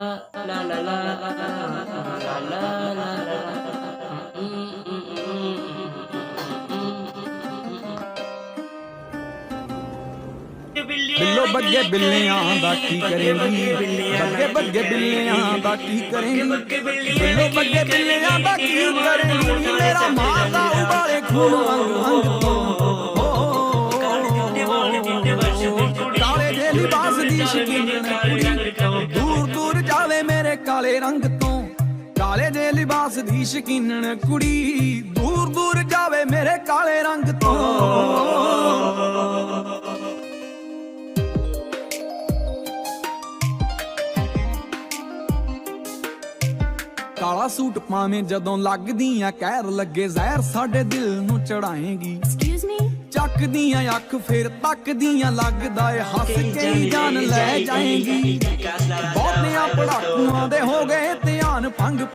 ला ला ला ला ला ला ला ला बिल्लो बग्गे बिल्लियां दा की करेंगी बग्गे बग्गे बिल्लियां दा की करेंगी बिल्लो बग्गे बिल्लियां दा की करेंगी मेरा माता उबाले खून अंग अंग तो काले जे लिबास दी शकीन कुड़ी दूर दूर जावे मेरे काले रंग तो काले जे लिबास दी शकीन कुड़ी दूर दूर जावे मेरे काले रंग तो काला सूट पावे जदों लगदियां कहर लगे जहर साडे दिल नू चढ़ाएगी चकदियां अख फिर तकदियां लगदा ए हस के ही जान ले जाएगी बहुतियां पड़ाकुआं दे हो गए ध्यान भंग